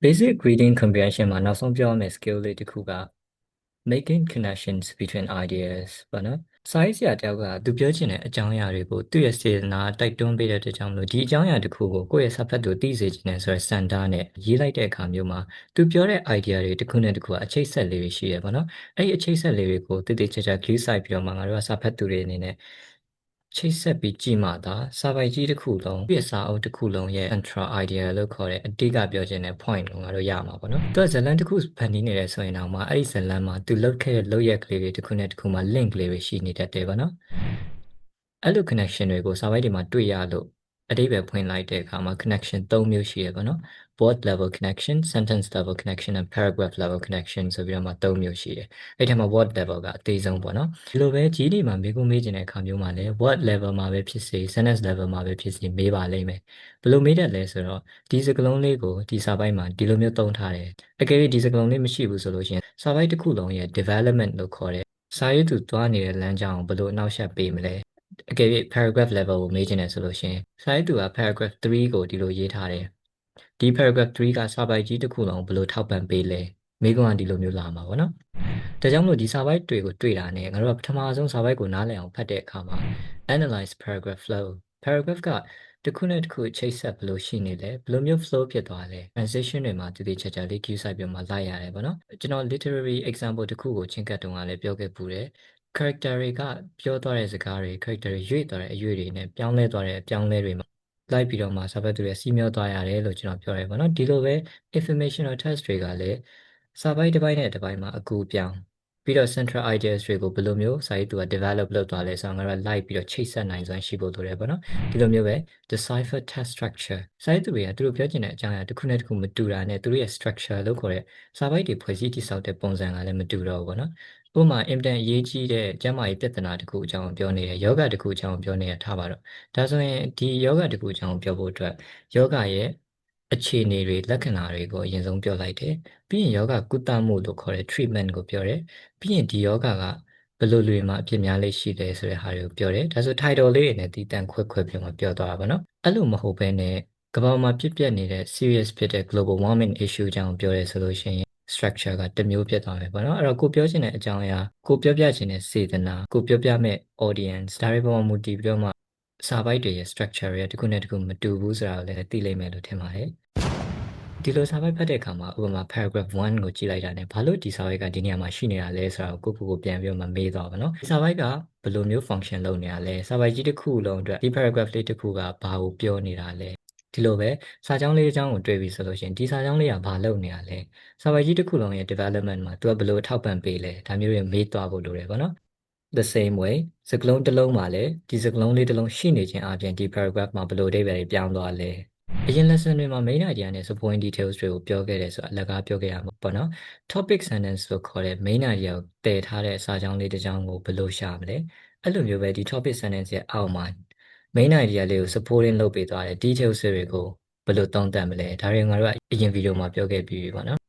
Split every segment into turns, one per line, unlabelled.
Basic reading comprehension မှာနောက်ဆုံးပြောရမယ့် skill လေးတစ်ခုက making connections between ideas ပေါ့နော်။စာရေးဆရာတယောက်ကသူပြောချင်တဲ့အကြောင်းအရာတွေကိုသူ့ရဲ့စေတနာတိုက်တွန်းပေးတဲ့အတွက်ကြောင့်မလို့ဒီအကြောင်းအရာတစ်ခုကိုကိုယ့်ရဲ့စာဖတ်သူသိစေချင်တဲ့ဆိုတဲ့စံတားနဲ့ရေးလိုက်တဲ့အခါမျိုးမှာသူပြောတဲ့ idea တွေတစ်ခုနဲ့တစ်ခုကအချိတ်ဆက်လေးတွေရှိရပေါ့နော်။အဲ့ဒီအချိတ်ဆက်လေးတွေကိုတည်တည်ချာချာ glue စိုက်ပြီးတော့မှငါတို့ကစာဖတ်သူတွေအနေနဲ့ချိတ်ဆက်ပြီးကြည့်မှသာစာပိုက်ကြီးတစ်ခုလုံးပြစာအုပ်တစ်ခုလုံးရဲ့ central idea လို့ခေါ်တဲ့အဓိကပြောချင်တဲ့ point ကိုငါတို့ရမှာပေါ့နော်။သူကဇာတ်လမ်းတစ်ခုဖန်တီးနေတယ်ဆိုရင်တော့မှအဲ့ဒီဇာတ်လမ်းမှာသူလုပ်ခဲ့တဲ့လုပ်ရက်ကလေးတွေတစ်ခုနဲ့တစ်ခုမှာ link လေးတွေရှိနေတတ်တယ်ပေါ့နော်။အဲ့လို connection တွေကိုစာပိုက်တွေမှာတွေ့ရလို့အဓိပ္ပာယ်ဖွင့်လိုက်တဲ့အခါမှာ connection ၃မျိုးရှိရပေါ့နော်။ word level connection, sentence level connection and paragraph level connection ဆိုပြီးတော့မှ၃မျိုးရှိတယ်။အဲ့ထက်မှာ word level ကအသေးဆုံးပေါ့နော်။ဒီလိုပဲ GD မှာမေးခွန်းမေးချင်တဲ့အခါမျိုးမှာလည်း word level မှာပဲဖြစ်စေ sentence level မှာပဲဖြစ်စေမေးပါလိမ့်မယ်။ဘယ်လိုမေးတတ်လဲဆိုတော့ဒီစကားလုံးလေးကိုဒီစာပိုက်မှာဒီလိုမျိုးသုံးထားတယ်။အကယ်၍ဒီစကားလုံးလေးမရှိဘူးဆိုလို့ရှိရင်စာပိုက်တစ်ခုလုံးရဲ့ development လို့ခေါ်တဲ့စာရေးသူသွားနေတဲ့လမ်းကြောင်းကိုဘယ်လိုအနောက်ရှက်ပေးမလဲ။အကယ်၍ paragraph level ကိုမေးချင်တယ်ဆိုလို့ရှိရင်စာရေးသူက paragraph 3ကိုဒီလိုရေးထားတယ်။ဒီ paragraph 3ကစာပိုက်ကြီးတစ်ခုလုံးဘယ်လိုထောက်ပံ့ပေးလဲ။မေးခွန်းကဒီလိုမျိုးလာမှာပေါ့နော်။ဒါကြောင့်မလို့ဒီစာပိုက်တွေကိုတွေ့တာနဲ့ငါတို့ကပထမဆုံးစာပိုက်ကိုနားလည်အောင်ဖတ်တဲ့အခါမှာ analyze paragraph flow paragraph ကတစ်ခုနဲ့တစ်ခုချိတ်ဆက်ဘယ်လိုရှိနေလဲဘယ်လိုမျိုး flow ဖြစ်သွားလဲ transition တွေမှာတည်တည်ချာချာလေး cue စိုက်ပြီးမှလိုက်ရတယ်ပေါ့နော်ကျွန်တော် literary example တစ်ခုကိုချင်းကပ်တုန်းကလည်းပြောခဲ့ပူတယ် character တွေကပြောသွားတဲ့စကားတွေ character တွေရွေ့သွားတဲ့အရွေ့တွေနဲ့ပြောင်းလဲသွားတဲ့အပြောင်းလဲတွေမှာလိုက်ပြီးတော့မှစာဖတ်သူတွေစီးမျောသွားရတယ်လို့ကျွန်တော်ပြောရဲပေါ့နော်ဒီလိုပဲ informational text တွေကလည်းစာပိုက်တစ်ပိုင်းနဲ့တစ်ပိုင်းမှာအကူပြောင်းပြီးတော့ central ideas တွေကိုဘယ်လိုမျိုးစာရေးသူက develop လုပ်သွားလဲဆိုတော့ငါတို့ like ပြီးတော့ချိတ်ဆက်နိုင်စွမ်းရှိဖို့လိုတယ်ပေါ့နော်ဒီလိုမျိုးပဲ decipher text structure စာရေးသူတွေကသူတို့ပြောချင်တဲ့အကြောင်းအရာတစ်ခုနဲ့တစ်ခုမတူတာနဲ့သူတို့ရဲ့ structure လို့ခေါ်တဲ့စာပိုက်တွေဖွဲ့စည်းတည်ဆောက်တဲ့ပုံစံကလည်းမတူတော့ဘူးပေါ့နော်ဥပမာအင်တန်အရေးကြီးတဲ့ကျန်းမာရေးပြဿနာတစ်ခုအကြောင်းပြောနေတယ်ယောဂတစ်ခုအကြောင်းပြောနေတာထားပါတော့ဒါဆိုရင်ဒီယောဂတစ်ခုအကြောင်းပြောဖို့အတွက်ယောဂရဲ့အခြေအနေတွေလက္ခဏာတွေကိုအရင်ဆုံးပြောလိုက်တယ်ပြီးရင်ယောဂကုသမှုလို့ခေါ်တဲ့ treatment ကိုပြောတယ်ပြီးရင်ဒီယောဂကဘယ်လိုလွေမှာအဖြစ်များလေးရှိတယ်ဆိုတဲ့ဟာတွေကိုပြောတယ်ဒါဆို title လေးတွေနဲ့တည်တံ့ခွဲပြီးမှပြောသွားတာပါနော်အဲ့လိုမဟုတ်ဘဲနဲ့ကမ္ဘာမှာဖြစ်ပျက်နေတဲ့ serious ဖြစ်တဲ့ global warming issue အကြောင်းပြောရဲဆိုလို့ရှိရင် structure ကတစ်မျိုးဖြစ်သွားမယ်ပေါ့နော်အဲ့တော့ကိုပြောချင်တဲ့အကြောင်းအရာကိုပြောပြချင်တဲ့စေတနာကိုပြောပြမဲ့ audience ဒါတွေပေါ်မှာမူတည်ပြီးတော့မှစာပိုက်တွေရဲ့ structure တွေတစ်ခုနဲ့တစ်ခုမတူဘူးဆိုတာကိုလည်းသိလိမ့်မယ်လို့ထင်ပါတယ်ဒီလိုစာပိုက်ဖတ်တဲ့အခါမှာဥပမာ paragraph 1ကိုကြည့်လိုက်တာ ਨੇ ဘာလို့ဒီစာပိုက်ကဒီနေရာမှာရှိနေတာလဲဆိုတာကိုကိုပြန်ပြီးတော့မှမေးသွားပါတော့ဒီစာပိုက်ကဘယ်လိုမျိုး function လုပ်နေတာလဲစာပိုက်ကြီးတစ်ခုလုံးအတွက်ဒီ paragraph လေးတစ်ခုကဘာကိုပြောနေတာလဲဒီလိုပဲစာကြောင်းလေးအကြောင်းကိုတွေ့ပြီဆိုလို့ရှိရင်ဒီစာကြောင်းလေးကဘာလုပ်နေတာလဲစာပိုက်ကြီးတစ်ခုလုံးရဲ့ development မှာသူကဘယ်လိုထောက်ပံ့ပေးလဲဒါမျိုးတွေမေးသွားဖို့လိုတယ်ပေါ့နော် the same way စကားလုံးတစ်လုံးမှာလည်းဒီစကားလုံးလေးတစ်လုံးရှိနေခြင်းအပြင်ဒီ paragraph မှာဘယ်လိုအဓိပ္ပာယ်တွေပြောင်းသွားလဲအရင် lesson တွေမှာ main idea နဲ့ supporting details တွေကိုပြောခဲ့တယ်ဆိုတော့အလကားပြောခဲ့ရမှာပေါ့နော် topic sentence လို့ခေါ်တဲ့ main idea ကိုတည်ထားတဲ့စာကြောင်းလေးတစ်ကြောင်းကိုဘယ်လိုရှာမလဲအဲ့လိုမျိုးပဲဒီ topic sentence ရဲ့အောက်မှာ main idea လေးကို supporting လုပ်ပေးသွားတဲ့ details တွေကိုဘယ်လိုသုံးသပ်မလဲဒါတွေငါတို့ကအရင် video မှာပြောခဲ့ပြီးပြီပေါ့နော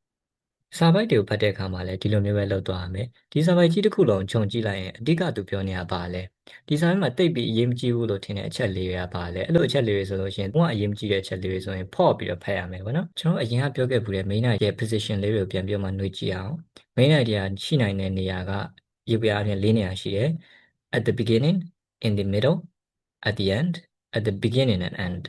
်စာပိုက်တွေကိုဖတ်တဲ့အခါမှာလည်းဒီလိုမျိုးပဲလုပ်သွားရမယ်ဒီစာပိုက်ကြီးတစ်ခုလုံးခြုံကြည့်လိုက်ရင်အဓိကသူပြောနေတာပါလဲဒီစာပိုက်မှာတိတ်ပြီးအရေးမကြီးဘူးလို့ထင်တဲ့အချက်လေးတွေကပါလဲအဲ့လိုအချက်လေးတွေဆိုလို့ရှိရင်ကအရေးမကြီးတဲ့အချက်လေးတွေဆိုရင်ဖော့ပြီးတော့ဖတ်ရမယ်ပေါ့နော်ကျွန်တော်အရင်ကပြောခဲ့ပူတဲ့ main idea ရဲ့ position လေးတွေကိုပြန်ပြောမှနှွေးကြည့်အောင် main idea ရှိနိုင်တဲ့နေရာကရုပ်ပြအပြင်၄နေရာရှိတယ် at the beginning in the middle at the end at the beginning and end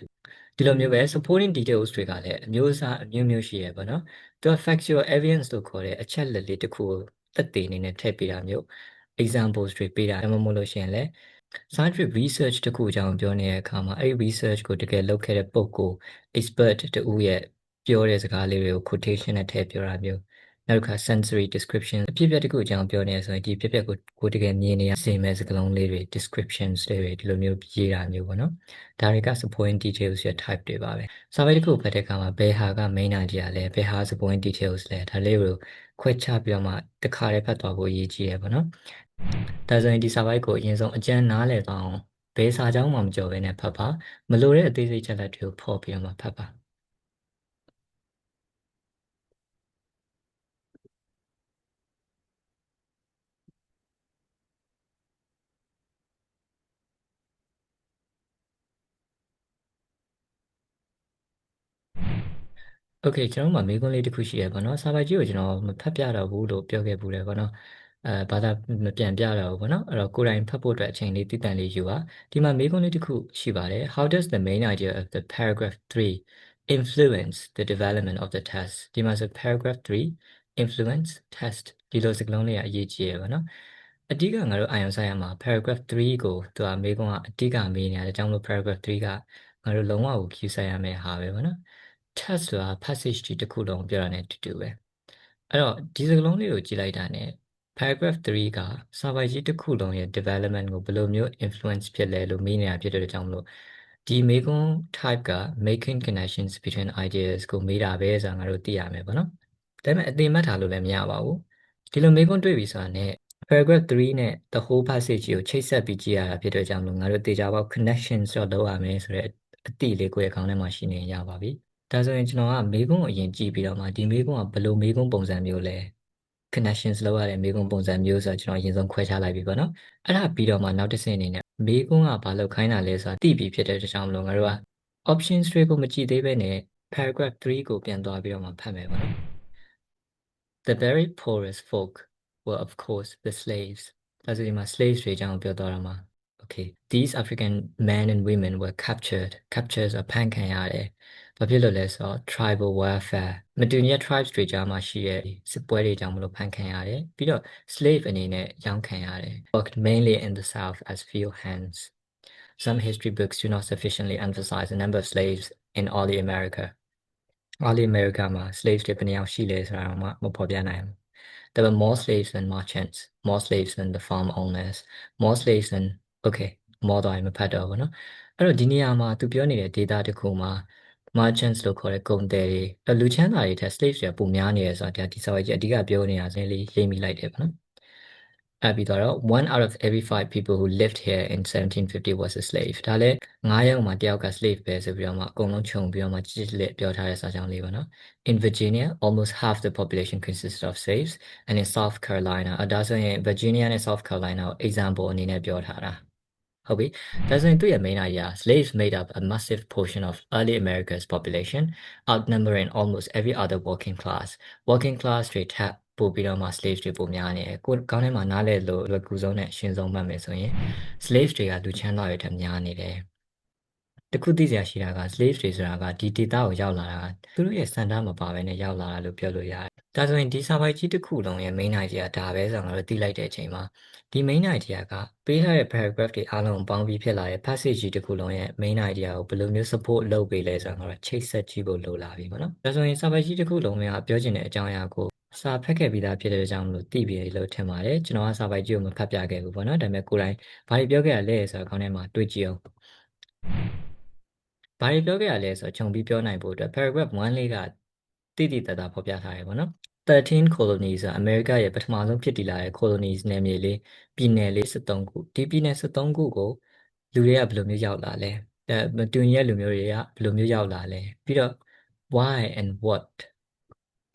ဒီလိုမျိုးပဲ supporting details တွေကလည်းအမျိုးအစားအမျိုးမျိုးရှိရပါတော့သူက factual evidence လို့ခေါ်တဲ့အချက်လက်လေးတစ်ခုကိုသက်သေအနေနဲ့ထည့်ပေးတာမျိုး examples တွေပေးတာမှမဟုတ်လို့ရှိရင်လည်း scientific research တစ်ခုအကြောင်းပြောနေတဲ့အခါမှာအဲ့ဒီ research ကိုတကယ်လုပ်ခဲ့တဲ့ပုဂ္ဂိုလ် expert တူရဲ့ပြောတဲ့စကားလေးတွေကို quotation နဲ့ထည့်ပြောတာမျိုးနောက်တစ်ခါ sensory description အဖြစ်အပျက်တစ်ခုအကြောင်းပြောနေဆိုရင်ဒီအဖြစ်အပျက်ကိုတကယ်မြင်နေရစေမဲ့စကားလုံးလေးတွေ descriptions လေးတွေဒီလိုမျိုးရေးတာမျိုးပေါ့နော်ဒါတွေက supporting details ရဲ့ type တွေပါပဲစာပေတစ်ခုဖတ်တဲ့အခါမှာဘယ်ဟာက main idea လဲဘယ်ဟာ supporting details လဲဒါလေးကိုခွဲခြားပြီးတော့မှတစ်ခါတည်းဖတ်သွားဖို့အရေးကြီးတယ်ပေါ့နော်ဒါဆိုရင်ဒီစာပိုက်ကိုအရင်ဆုံးအကျဉ်းနားလည်သွားအောင်ဘယ်စာကြောင်းမှမကြော်ဘဲနဲ့ဖတ်ပါမလိုတဲ့အသေးစိတ်ချက်လက်တွေကိုဖော်ပြီးတော့မှဖတ်ပါ Okay ကျွန်တော်တို့မှာမေးခွန်းလေးတစ်ခုရှိရပါတော့စာပိုက်ကြီးကိုကျွန်တော်မဖတ်ပြတော့ဘူးလို့ပြောခဲ့ဘူးလေပေါ့နော်ဘာသာမပြန်ပြတော့ဘူးပေါ့နော်အဲ့တော့ကိုယ်တိုင်ဖတ်ဖို့အတွက်အချိန်လေးတည်တံ့လေးယူပါဒီမှာမေးခွန်းလေးတစ်ခုရှိပါတယ် How does the main idea of the paragraph 3 influence the development of the test ဒီမှာဆို paragraph 3 influence test ဒီလိုစကားလုံးလေးကအရေးကြီးရပါနော်အဓိကငါတို့အာရုံစိုက်ရမှာ paragraph 3ကိုသူကမေးခွန်းကအဓိကမေးနေတယ်အကြောင်းလို့ paragraph 3ကငါတို့လုံးဝကို cue ဆိုင်ရမယ့်ဟာပဲပေါ့နော် test ဆိုတာ passage တစ်ခုလုံးပြောတာ ਨੇ တူတူပဲအဲ့တော့ဒီစကားလုံးလေးကိုကြည့်လိုက်တာ ਨੇ paragraph 3ကစာပိုက်ကြီးတစ်ခုလုံးရဲ့ development ကိုဘယ်လိုမျိုး influence ဖြစ်လဲလို့မေးနေတာဖြစ်တဲ့အကြောင်းမလို့ဒီမေးခွန်း type က making connections between ideas ကိုမေးတာပဲဆိုတာငါတို့သိရမယ်ပေါ့နော်ဒါပေမဲ့အသိမှတ်ထားလို့လည်းမရပါဘူးဒီလိုမေးခွန်းတွေ့ပြီဆိုတာ ਨੇ paragraph 3နဲ့ the whole passage ကိုချိတ်ဆက်ပြီးကြည့်ရတာဖြစ်တဲ့အကြောင်းမလို့ငါတို့တေချာပေါက် connections တော့လုပ်ရမယ်ဆိုတဲ့အတိလေးကိုယ့်ရဲ့ခေါင်းထဲမှာရှိနေရပါပြီဒါဆိုရင်ကျွန်တော်ကမေးခွန်းကိုအရင်ကြည့်ပြီးတော့မှဒီမေးခွန်းကဘယ်လိုမေးခွန်းပုံစံမျိုးလဲ connections လောက်ရတဲ့မေးခွန်းပုံစံမျိုးဆိုတော့ကျွန်တော်အရင်ဆုံးခွဲခြားလိုက်ပြီပေါ့နော်အဲ့ဒါပြီးတော့မှနောက်တစ်ဆင့်အနေနဲ့မေးခွန်းကဘာလို့ခိုင်းတာလဲဆိုတာသိပြီဖြစ်တဲ့အတွက်ကြောင့်မလို့ငါတို့က options တွေကိုမကြည့်သေးဘဲနဲ့ paragraph 3ကိုပြန်သွားပြီးတော့မှဖတ်မယ်ပေါ့နော် The very poorest folk were of course the slaves ဒါဆိုဒီမှာ slaves တွေအကြောင်းပြောသွားတာမှာOkay, these African men and women were captured. Captures ဖမ်းခံရတယ်။ဘာဖြစ်လို့လဲဆိုတော့ tribal warfare မတူညီတဲ့ tribes တွေကြားမှာရှိတဲ့စစ်ပွဲတွေကြောင့်မလို့ဖမ်းခံရတယ်။ပြီးတော့ slave အနေနဲ့ရောင်းခံရတယ်။ Worked mainly in the south as field hands. Some history books do not sufficiently emphasize the number of slaves in early America. Early America မှာ slaves တွေဘယ်နှယောက်ရှိလဲဆိုတာတော့မဖော်ပြနိုင်ဘူး။ There were more slaves than merchants, more slaves than the farm owners, more slaves than okay, more တော့မဖတ်တော့ဘူးเนาะအဲ့တော့ဒီနေရာမှာသူပြောနေတဲ့ data တစ်ခုမှာ merchants လို့ခေါ်တဲ့ကုန်သည်တွေလူချမ်းသာတွေထက် slaves တွေပိုများနေတယ်ဆိုတာဒီစာဝေးကြီးအဓိကပြောနေတာစလေးရေးမိလိုက်တယ်ပေါ့နော်ပြီးတော့ one out of every 5 people who lived here in 1750 was a slave ဒါလည်း9ယောက်မှာတယောက်က slave ပဲဆိုပြီးတော့မှအကုန်လုံးခြုံပြီးတော့မှကြည့်လက်ပြောထားတဲ့စာကြောင်းလေးပါနော် In Virginia almost half the population consisted of slaves and in South Carolina ဒါဆိုရင် Virginia နဲ့ South Carolina ကို example အနေနဲ့ပြောထားတာဟုတ်ပြီဒါဆိုရင်သူ့ရဲ့ main idea slaves made up a massive portion of early America's population outnumbering almost every other working class တွေထပ်ပို့ပြီးတော့မှ slaves တွေပိုများနေတယ်ကိုကောင်းထဲမှာနားလဲလို့လွယ်ကူဆုံးနဲ့အရှင်းဆုံးမှတ်မယ်ဆိုရင် slaves တွေကလူချမ်းသာတွေထက်များနေတယ်တခုသိစရာရှိတာက slaves တွေဆိုတာကဒီဒေတာကိုရောက်လာတာသူတို့ရဲ့စံတမ်းမပါဘဲနဲ့ရောက်လာတာလို့ပြောလို့ရတယ်ဒါဆိုရင်ဒီစာပိုက်ကြီးတစ်ခုလုံးရဲ့ main idea ဒါပဲဆိုတော့ငါတို့သိလိုက်တဲ့အချိန်မှာဒီ main idea ကပေးထားတဲ့ paragraph တွေအားလုံးပေါင်းပြီးဖြစ်လာတဲ့ passage ကြီးတစ်ခုလုံးရဲ့ main idea ကိုဘယ်လိုမျိုး support လုပ်ပေးလဲဆိုတော့ငါတို့ချိတ်ဆက်ကြည့်ဖို့လိုလာပြီပေါ့နော်ဒါဆိုရင်စာပိုက်ကြီးတစ်ခုလုံးကပြောချင်တဲ့အကြောင်းအရာကိုစာဖတ်ခဲ့ပြီးသားဖြစ်တဲ့အကြောင်းလို့သိပြီလို့ထင်ပါတယ်ကျွန်တော်ကစာပိုက်ကြီးကိုမဖတ်ပြခဲ့ဘူးပေါ့နော်ဒါပေမဲ့ကိုယ်တိုင်ဘာတွေပြောခဲ့ရလဲဆိုတော့ခေါင်းထဲမှာတွေးကြည့်အောင်ဘာတွေပြောခဲ့ရလဲဆိုတော့ခြုံပြီးပြောနိုင်ဖို့အတွက် paragraph 1လေးကတိတိတတ်တာဖော်ပြထားရပေါ့နော်13 colonies ဆိုတာအမေရိကရဲ့ပထမဆုံးဖြစ်တည်လာတဲ့ colonies နယ်မြေလေးပြည်နယ်လေး73ခုဒီပြည်နယ်73ခုကိုလူတွေကဘယ်လိုမျိုးရောက်လာလဲမတူညီတဲ့လူမျိုးတွေကဘယ်လိုမျိုးရောက်လာလဲပြီးတော့ why and what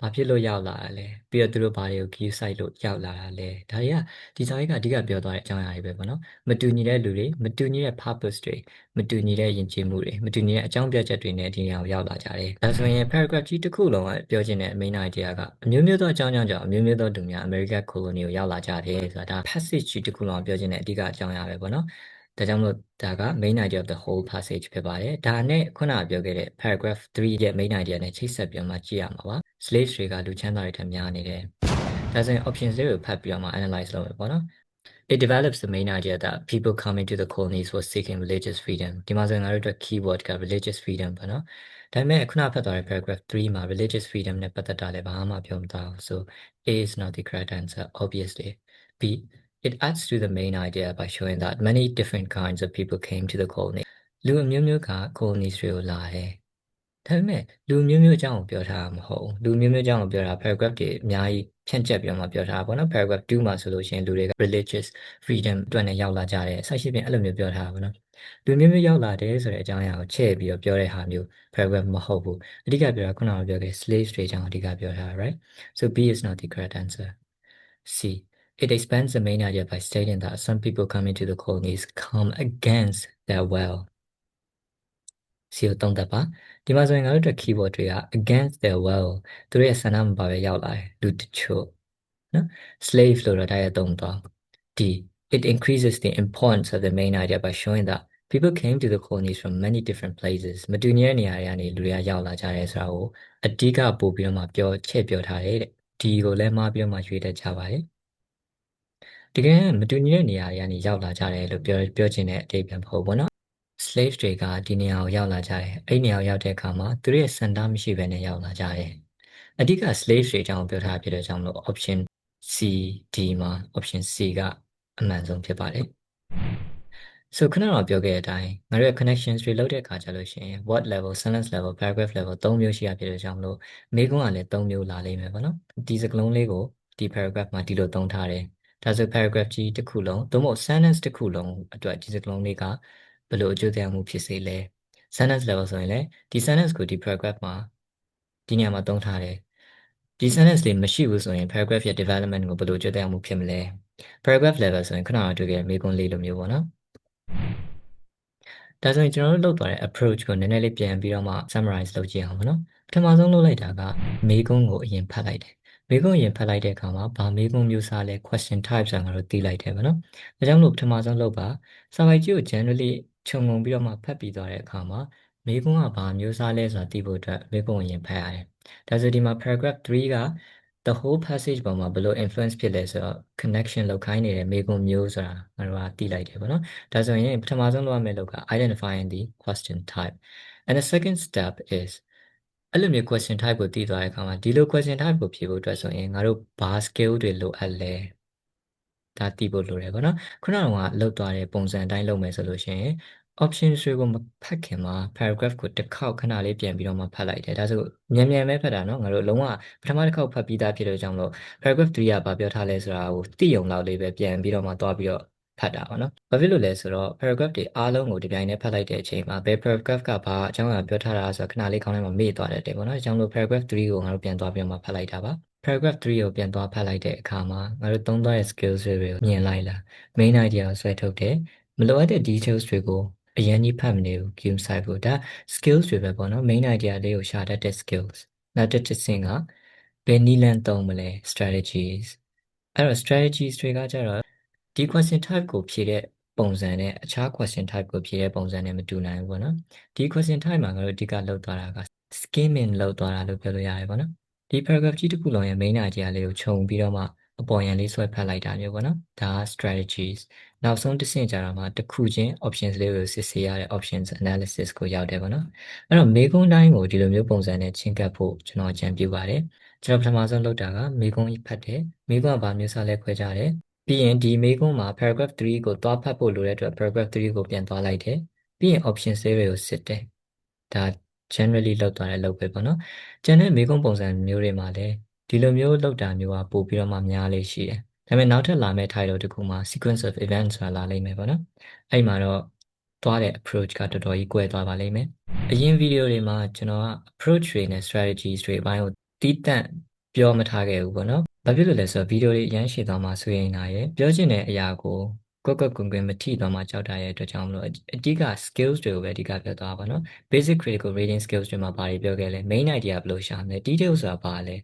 ဘာဖြစ်လို့ရောက်လာတာလဲပြီးတော့သူတို့ဘာတွေကို view site လို့ရောက်လာတာလဲဒါတွေကဒီစာရေးကအဓိကပြောသွားတဲ့အကြောင်းအရာတွေပဲပေါ့နော်မတူညီတဲ့လူတွေမတူညီတဲ့ purpose တွေမတူညီတဲ့ယဉ်ကျေးမှုတွေမတူညီတဲ့အကြောင်းပြချက်တွေနဲ့ဒီနေရာကိုရောက်လာကြတယ်ဒါဆိုရင် paragraph ကြီးတစ်ခုလုံးကပြောချင်တဲ့ main idea ကအမျိုးမျိုးသောအကြောင်းကြောင့်အမျိုးမျိုးသောလူများ American colony ကိုရောက်လာကြတယ်ဆိုတာဒါ passage ကြီးတစ်ခုလုံးကပြောချင်တဲ့အဓိကအကြောင်းအရာပဲပေါ့နော်ဒါကြောင့်မို့ဒါက main idea of the whole passage ဖြစ်ပါတယ်ဒါနဲ့ခုနကပြောခဲ့တဲ့ paragraph 3ရဲ့ main idea နဲ့ချိတ်ဆက်ပြီးမှကြည့်ရမှာပါ slaves တွေကလူချမ်းသာတွေထက်များနေတယ်ဒါဆိုရင် options လေးကိုဖတ်ပြီးတော့မှ analyze လုပ်မယ်ပေါ့နော် It develops the main idea that people coming to the colonies were seeking religious freedom ဒီမှာဆိုရင်ငါတို့အတွက် keyword က religious freedom ပေါ့နော်ဒါပေမဲ့ခုနဖတ်သွားတဲ့ paragraph 3မှာ religious freedom နဲ့ပတ်သက်တာလည်းဘာမှပြောမသွားဘူး so A is not the correct answer obviously B It adds to the main idea by showing that many different kinds of people came to the colony လူအမျိုးမျိုးက colonies တွေကိုလာတယ်ဒါပေမဲ့လူမျိုးမျိုးအကြောင်းကိုပြောထားတာမဟုတ်ဘူးလူမျိုးမျိုးအကြောင်းကိုပြောတာ paragraph တွေအများကြီးဖြန့်ကျက်ပြီးတော့မှပြောထားတာပေါ့နော် paragraph 2မှာဆိုလို့ရှိရင်လူတွေက religious freedom အတွက်နဲ့ရောက်လာကြတယ်ဆက်ရှိပြင်အဲ့လိုမျိုးပြောထားတာပေါ့နော်လူမျိုးမျိုးရောက်လာတယ်ဆိုတဲ့အကြောင်းအရာကိုချဲ့ပြီးတော့ပြောတဲ့ဟာမျိုး paragraph မဟုတ်ဘူးအဓိကပြောတာခုနကပြောခဲ့ slaves တွေအကြောင်းအဓိကပြောထားတာ right so B is not the correct answer C It expands the main idea by stating that some people coming to the colonies come against their will စီကိုသုံးသပ်ပါဒီမှာဆိုရင်ငါတို့အတွက် keyword တွေက against their will သူတို့ရဲ့ဆန္ဒမပါပဲရောက်လာတယ်လူတချို့နော် slave လို့တော့တိုက်ရိုက်သုံးတော့D it increases the importance of the main idea by showing that people came to the colonies from many different places မတူညီတဲ့နေရာတွေကနေလူတွေကရောက်လာကြတယ်ဆိုတာကိုအဓိကပို့ပြီးတော့မှပြောထားတယ်တဲ့ဒီကိုလည်းမှားပြီးတော့မှရွေးတတ်ကြပါတယ်တကယ်မတူညီတဲ့နေရာတွေကနေရောက်လာကြတယ်လို့ပြောချင်တဲ့အဓိပ္ပာယ်ပေါ့ပေါ့နော် slave တွေကဒီနေရာကိုရောက်လာကြတယ်အဲ့နေရာကိုရောက်တဲ့အခါမှာသူတို့ရဲ့စံတားမရှိဘဲနဲ့ရောက်လာကြတယ်အဓိက slave တွေအကြောင်းပြောထားဖြစ်တဲ့ကြောင့်မလို့ option C D မှာ option C ကအမှန်ဆုံးဖြစ်ပါတယ် so ခဏတော့ပြောခဲ့တဲ့အတိုင်းငါတို့ရဲ့ connections တွေလုပ်တဲ့အခါကျလို့ရှိရင် word level sentence level paragraph level 3မျိုးရှိရဖြစ်တဲ့ကြောင့်မလို့မေးခွန်းကလည်း3မျိုးလာလိမ့်မယ်ပေါ့နော်ဒီစကားလုံးလေးကိုဒီ paragraph မှာဒီလိုသုံးထားတယ်ဒါဆို paragraph ကြီးတစ်ခုလုံးသို့မဟုတ် sentence တစ်ခုလုံးအတွက်ဒီစကားလုံးလေးကဘယ်လိုအကျိုးသက်ရောက်မှုဖြစ်စေလဲ sentence level ဆိုရင်လည်းဒီ sentence ကိုဒီ paragraph မှာဒီနေရာမှာသုံးထားတယ်ဒီ sentence လေးမရှိဘူးဆိုရင် paragraph ရဲ့ development ကိုဘယ်လိုအကျိုးသက်ရောက်မှုဖြစ်မလဲ paragraph level ဆိုရင်ခုနကတွေ့ခဲ့မေးခွန်းလေးလိုမျိုးပေါ့နော်ဒါဆိုရင်ကျွန်တော်တို့လုပ်သွားတဲ့ approach ကိုနည်းနည်းလေးပြန်ပြီးတော့မှ summarize လုပ်ကြည့်အောင်ပေါ့နော်ပထမဆုံးလုပ်လိုက်တာကမေးခွန်းကိုအရင်ဖတ်လိုက်တယ်မေးခွန်းအရင်ဖတ်လိုက်တဲ့အခါမှာဘာမေးခွန်းမျိုးစားလဲ question type ဆိုတာငါတို့သိလိုက်တယ်ပေါ့နော်ဒါကြောင့်မလို့ပထမဆုံးလုပ်ပါစာပိုက်ကြီးကို generally ခြုံငုံပြီးတော့မှဖတ်ပြီးသွားတဲ့အခါမှာမေးခွန်းကဘာမျိုးစားလဲဆိုတာသိဖို့အတွက်မေးခွန်းကိုအရင်ဖတ်ရတယ်ဒါဆိုဒီမှာ paragraph 3က the whole passage ပေါ်မှာဘယ်လို influence ဖြစ်လဲဆိုတော့ connection လောက်ခိုင်းနေတဲ့မေးခွန်းမျိုးဆိုတာငါတို့ကသိလိုက်တယ်ပေါ့နော်ဒါဆိုရင်ပထမဆုံးလုပ်ရမယ့်လုပ်က identifying the question type and the second step is အဲ့လိုမျိုး question type ကိုသိသွားတဲ့အခါမှာဒီလို question type ကိုဖြေဖို့အတွက်ဆိုရင်ငါတို့ဘာ skill တွေလိုအပ်လဲဒါသိဖို့လိုတယ်ပေါ့နော်ခုနကလောက်သွားတဲ့ပုံစံအတိုင်းလုပ်မယ်ဆိုလို့ရှိရင် options တွေကိုမဖတ်ခင်မှာ paragraph ကိုတစ်ခေါက်ခဏလေးပြန်ပြီးတော့မှဖတ်လိုက်တယ်ဒါဆိုမြန်မြန်ပဲဖတ်တာနော်ငါတို့လုံးဝပထမတစ်ခေါက်ဖတ်ပြီးသားဖြစ်တဲ့ကြောင့်မလို့ paragraph 3ကဘာပြောထားလဲဆိုတာကိုသိုံလောက်လေးပဲပြန်ပြီးတော့မှသွားပြီးတော့ဖတ်တာပေါ့နော်။ဘာဖြစ်လို့လဲဆိုတော့ paragraph တွေအားလုံးကိုဒီပိုင်းနဲ့ဖတ်လိုက်တဲ့အချိန်မှာဘယ် paragraph ကဘာအကြောင်းအရာပြောထားတာဆိုတော့ခဏလေးခေါင်းထဲမှာမေ့သွားတယ်တဲ့ပေါ့နော်။အကြောင်းလို့ paragraph 3ကိုငါတို့ပြန်သွားပြီးတော့မှဖတ်လိုက်တာပါ။ paragraph 3ကိုပြန်သွားဖတ်လိုက်တဲ့အခါမှာငါတို့သုံးသွားတဲ့ skills တွေကိုမြင်လိုက်လား main idea ကိုဆွဲထုတ်တယ်။မလိုအပ်တဲ့ details တွေကိုအရင်ကြီးဖတ်မနေဘူး queue site ကိုဒါ skills တွေပဲပေါ့နော် main idea လေးကိုရှာတတ်တဲ့ skills နောက်တစ်ဆင့်ကဘယ်နည်းလမ်းသုံးမလဲ strategies အဲ့တော့ strategies တွေကကြတော့ဒီ question type ကိုဖြေတဲ့ပုံစံနဲ့အခြား question type ကိုဖြေတဲ့ပုံစံနဲ့မတူနိုင်ဘူးပေါ့နော်ဒီ question type မှာငါတို့အဓိကလောက်သွားတာက skimming လောက်သွားတာလို့ပြောလို့ရတယ်ပေါ့နော်ဒီ paragraph ကြီးတစ်ခုလုံးရဲ့ main idea လေးကိုခြုံပြီးတော့မှအပေါ်ယံလေးဆွဲဖတ်လိုက်တာမျိုးပေါ့နော်ဒါက strategies နောက်ဆုံးတစ်ဆင့်ကြတော့မှတစ်ခုချင်း options လေးကိုစစ်ဆေးရတဲ့ options analysis ကိုရောက်တယ်ပေါ့နော်အဲ့တော့မေးခွန်းတိုင်းကိုဒီလိုမျိုးပုံစံနဲ့ချင်းကပ်ဖို့ကျွန်တော်အကြံပြုပါတယ်ကျွန်တော်ပထမဆုံးလုပ်တာကမေးခွန်းဖတ်တယ်မေးခွန်းကဘာမျိုးစားလဲခွဲကြတယ်ပြီးရင်ဒီမေးခွန်းမှာ paragraph 3ကိုသွားဖတ်ဖို့လိုတဲ့အတွက် paragraph 3ကိုပြန်သွားလိုက်တယ်ပြီးရင် option လေးတွေကိုစစ်တယ်ဒါ generally လောက်သွားတဲ့လုပ်ပဲပေါ့နော်ကျန်တဲ့မေးခွန်းပုံစံမျိုးတွေမှာလည်းဒီလိုမျိုးလောက်တာမျိုးကပို့ပြီးတော့မှများလေးရှိတယ်ဒါပေမဲ့နောက်ထပ်လာမယ့် title တစ်ခုမှာ sequence of events ဆိုတာလာလိမ့်မယ်ပေါ့နော်အဲ့မှာတော့သွားတဲ့ approach ကတော်တော်ကြီးကွဲသွားပါလိမ့်မယ်အရင် video တွေမှာကျွန်တော်က approach တွေနဲ့ strategies တွေအပိုင်းကိုတီးတန့်ပြောမထားခဲ့ဘူးပေါ့နော်။ဘာဖြစ်လို့လဲဆိုတော့ video တွေအရန်ရှည်သွားမှဆိုရင်နာရဲ့ပြောချင်တဲ့အရာကိုကွက်ကွင်မထိသွားမှကြောက်တာရဲ့အတွက်ကြောင့်မလို့အဓိက skills တွေကိုပဲအဓိကပြောသွားပါနော်။ basic critical reading skills တွေမှာဘာတွေပြောခဲ့လဲ main idea ဘယ်လိုရှာမလဲ detail ဆိုတာဘာလဲ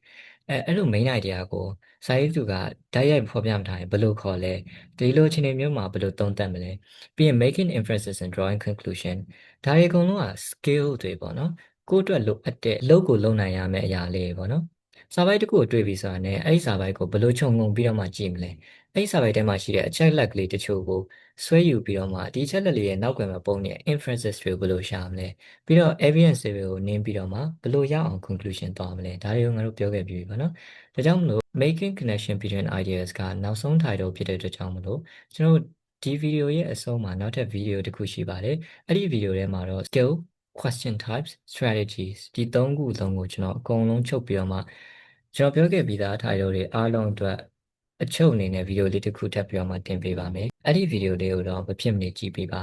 အဲ့လို main idea ကိုစာရေးသူကတိုက်ရိုက်ဖော်ပြမထားရင်ဘယ်လိုခေါ်လဲဒီလိုအခြေအနေမျိုးမှာဘယ်လိုသုံးသပ်မလဲပြီးရင် making inferences and drawing conclusion ဒါတွေအကုန်လုံးက skill တွေပေါ့နော်ကိုယ့်အတွက်လိုအပ်တဲ့အလုပ်ကိုလုပ်နိုင်ရမယ့်အရာလေးပေါ့နော်စာပိုက်တစ်ခုကိုတွေ့ပြီဆိုတာနဲ့အဲ့ဒီစာပိုက်ကိုဘယ်လိုခြုံငုံပြီးတော့မှကြည့်မလဲအဲ့ဒီစာပိုက်ထဲမှာရှိတဲ့အချက်လက်ကလေးတချို့ကိုဆွဲယူပြီးတော့မှဒီအချက်လက်လေးရဲ့နောက်ကွယ်မှာပုံနေတဲ့ inferences တွေကိုဘယ်လိုရှာမလဲပြီးတော့ evidence တွေကိုနင်းပြီးတော့မှဘယ်လိုရအောင် conclusion သွားမလဲဒါတွေကိုငါတို့ပြောခဲ့ပြီးပြီပေါ့နော်ဒါကြောင့်မလို့ making connection between ideas ကနောက်ဆုံး title ဖြစ်တဲ့အတွက်ကြောင့်မလို့ကျွန်တော်ဒီ video ရဲ့အဆုံးမှာနောက်ထပ် video တစ်ခုရှိပါတယ်အဲ့ဒီ video ထဲမှာတော့ skill question types strategies ဒီသုံးခုလုံးကိုကျွန်တော်အကုန်လုံးချုပ်ပြီးတော့မှကျွန်တော်ပြောခဲ့ပြီးသား title တွေအားလုံးအတွက်အချုပ်အနေနဲ့ video လေးတစ်ခုထပ်ပြီးတော့မှတင်ပေးပါမယ်အဲ့ဒီ video လေးကိုတော့မဖြစ်မနေကြည့်ပေးပါ